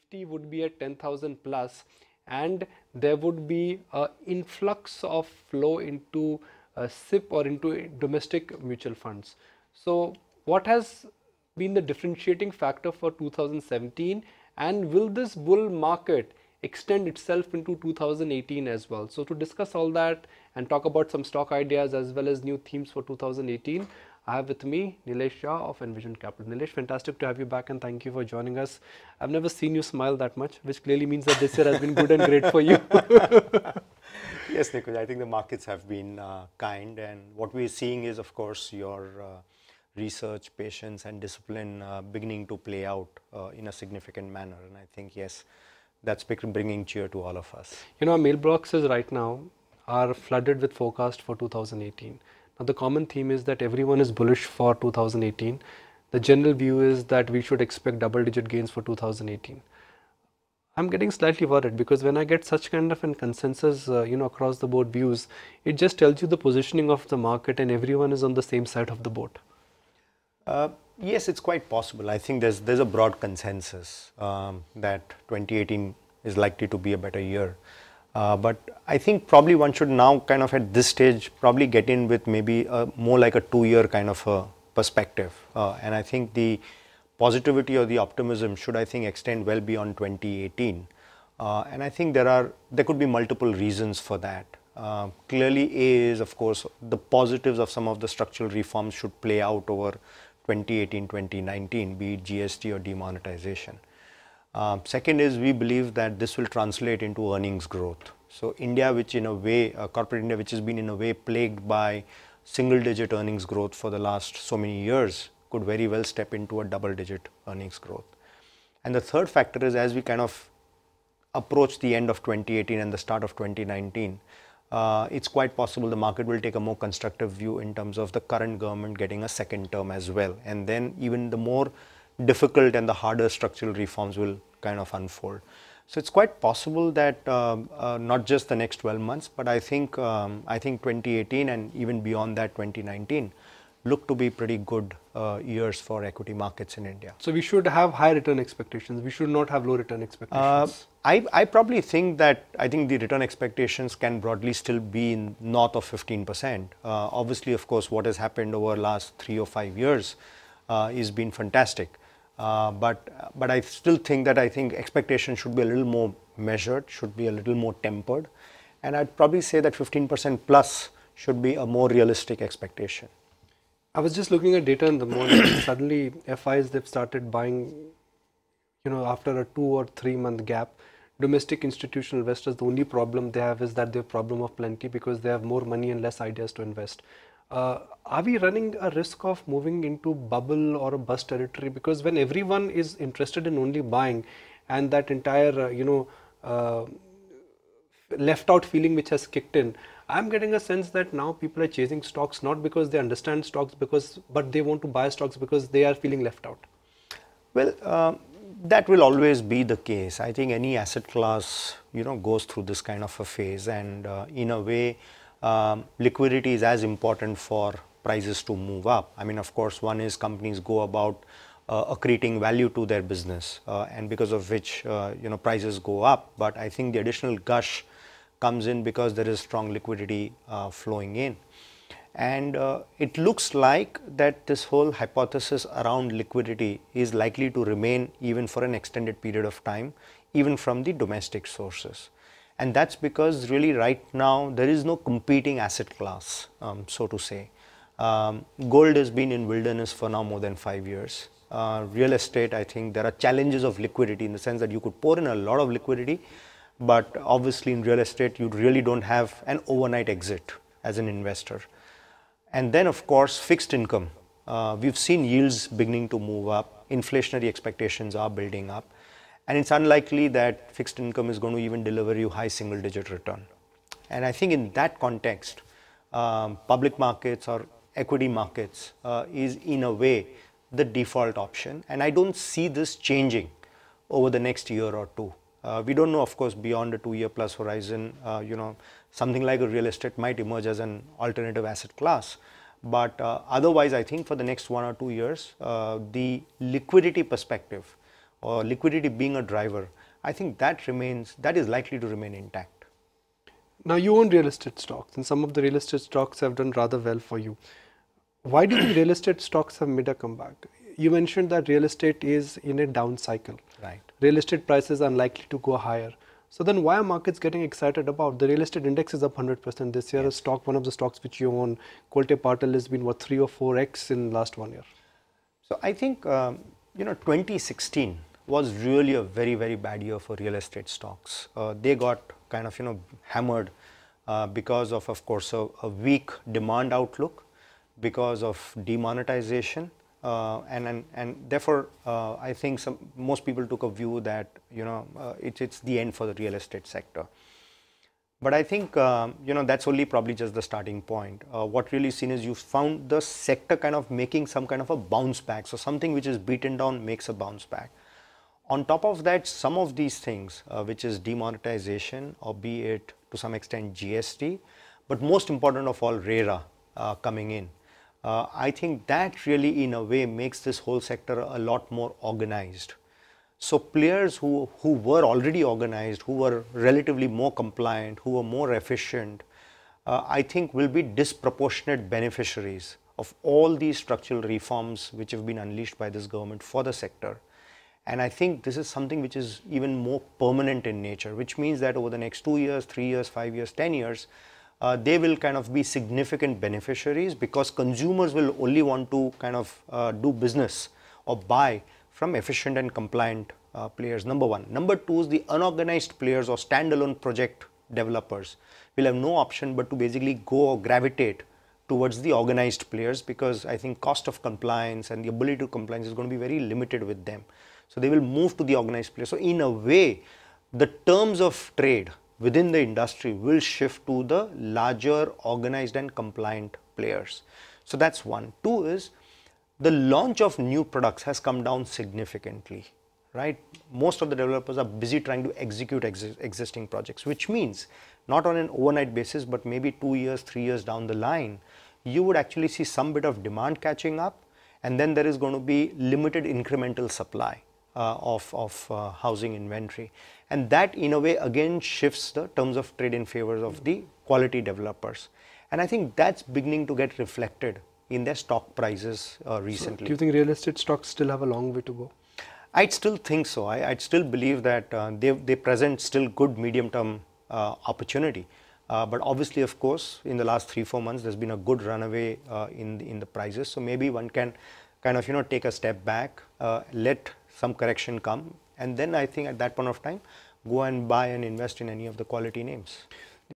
Nifty would be at 10,000 plus, and there would be an influx of flow into SIP or into domestic mutual funds. So what has been the differentiating factor for 2017, and will this bull market extend itself into 2018 as well? So to discuss all that and talk about some stock ideas as well as new themes for 2018, I have with me Nilesh Shah of Envision Capital. Nilesh, fantastic to have you back and thank you for joining us. I've never seen you smile that much, which clearly means that this year has been good and great for you. Yes, Nikhil, I think the markets have been kind, and what we're seeing is, of course, your research, patience, and discipline beginning to play out in a significant manner. And I think, yes, that's bringing cheer to all of us. You know, our mailboxes right now are flooded with forecast for 2018. Now, the common theme is that everyone is bullish for 2018. The general view is that we should expect double-digit gains for 2018. I'm getting slightly worried because when I get such kind of a consensus, across the board views, it just tells you the positioning of the market and everyone is on the same side of the boat. Yes, it's quite possible. I think there's a broad consensus that 2018 is likely to be a better year. But I think probably one should now kind of at this stage probably get in with maybe more like a 2-year kind of a perspective. And I think the positivity or the optimism should, I think, extend well beyond 2018. And I think there could be multiple reasons for that. Clearly, A is, of course, the positives of some of the structural reforms should play out over 2018, 2019, be it GST or demonetization. Second is we believe that this will translate into earnings growth. So India, which in a way, corporate India, which has been in a way plagued by single-digit earnings growth for the last so many years, could very well step into a double-digit earnings growth. And the third factor is as we kind of approach the end of 2018 and the start of 2019, it's quite possible the market will take a more constructive view in terms of the current government getting a second term as well. And then even the more difficult and the harder structural reforms will kind of unfold. So it's quite possible that not just the next 12 months, but I think 2018 and even beyond that 2019 look to be pretty good years for equity markets in India. So we should have high return expectations. We should not have low return expectations. I probably think that the return expectations can broadly still be in north of 15%. Obviously, of course, what has happened over the last 3 or 5 years has been fantastic. But I still think that expectations should be a little more measured, should be a little more tempered. And I'd probably say that 15% plus should be a more realistic expectation. I was just looking at data in the morning. Suddenly, FIs, they've started buying, after a 2 or 3 month gap. Domestic institutional investors, the only problem they have is that they have problem of plenty because they have more money and less ideas to invest. Are we running a risk of moving into bubble or a bust territory? Because when everyone is interested in only buying and that entire, left out feeling which has kicked in, I'm getting a sense that now people are chasing stocks not because they understand stocks, but they want to buy stocks because they are feeling left out. Well, that will always be the case. I think any asset class, goes through this kind of a phase, and in a way, liquidity is as important for prices to move up. I mean, of course, one is companies go about accreting value to their business, and because of which, prices go up. But I think the additional gush comes in because there is strong liquidity flowing in. And it looks like that this whole hypothesis around liquidity is likely to remain even for an extended period of time, even from the domestic sources. And that's because really right now there is no competing asset class, so to say. Gold has been in wilderness for now more than 5 years. Real estate, I think there are challenges of liquidity in the sense that you could pour in a lot of liquidity, but obviously in real estate you really don't have an overnight exit as an investor. And then of course fixed income. We've seen yields beginning to move up, inflationary expectations are building up, and it's unlikely that fixed income is going to even deliver you high single-digit return. And I think in that context, public markets or equity markets is in a way the default option, and I don't see this changing over the next year or two. We don't know, of course, beyond a 2-year plus horizon, something like a real estate might emerge as an alternative asset class. But otherwise, I think for the next 1 or 2 years, the liquidity perspective or liquidity being a driver, I think that is likely to remain intact. Now you own real estate stocks, and some of the real estate stocks have done rather well for you. Why do you think real estate stocks have made a comeback? You mentioned that real estate is in a down cycle. Right. Real estate prices are likely to go higher. So then why are markets getting excited about? The real estate index is up 100% this year. Yes. One of the stocks which you own, Colte Patel, has been what, 3 or 4x in last 1 year? So I think 2016 was really a very, very bad year for real estate stocks. They got kind of hammered because of course a weak demand outlook, because of demonetization, and therefore I think most people took a view that it's the end for the real estate sector. But I think that's only probably just the starting point. What really seen is you found the sector kind of making some kind of a bounce back. So something which is beaten down makes a bounce back. On top of that, some of these things, which is demonetization, or be it to some extent GST, but most important of all, RERA coming in. I think that really in a way makes this whole sector a lot more organized. So players who were already organized, who were relatively more compliant, who were more efficient, I think will be disproportionate beneficiaries of all these structural reforms which have been unleashed by this government for the sector. And I think this is something which is even more permanent in nature, which means that over the next 2 years, 3 years, 5 years, 10 years, they will kind of be significant beneficiaries, because consumers will only want to kind of do business or buy from efficient and compliant players, number one. Number two is the unorganized players or standalone project developers will have no option but to basically go or gravitate towards the organized players, because I think cost of compliance and the ability to compliance is going to be very limited with them. So they will move to the organized players. So in a way, the terms of trade within the industry will shift to the larger organized and compliant players. So that's one. Two is the launch of new products has come down significantly, right? Most of the developers are busy trying to execute existing projects, which means not on an overnight basis, but maybe 2 years, 3 years down the line, you would actually see some bit of demand catching up, and then there is going to be limited incremental supply of housing inventory. And that in a way again shifts the terms of trade in favor of the quality developers. And I think that's beginning to get reflected in their stock prices recently. So do you think real estate stocks still have a long way to go? I'd still think so. I'd still believe that they present still good medium-term opportunity. But obviously, of course, in the last 3-4 months, there's been a good runaway in the prices. So maybe one can kind of take a step back, let some correction come, and then I think at that point of time, go and buy and invest in any of the quality names.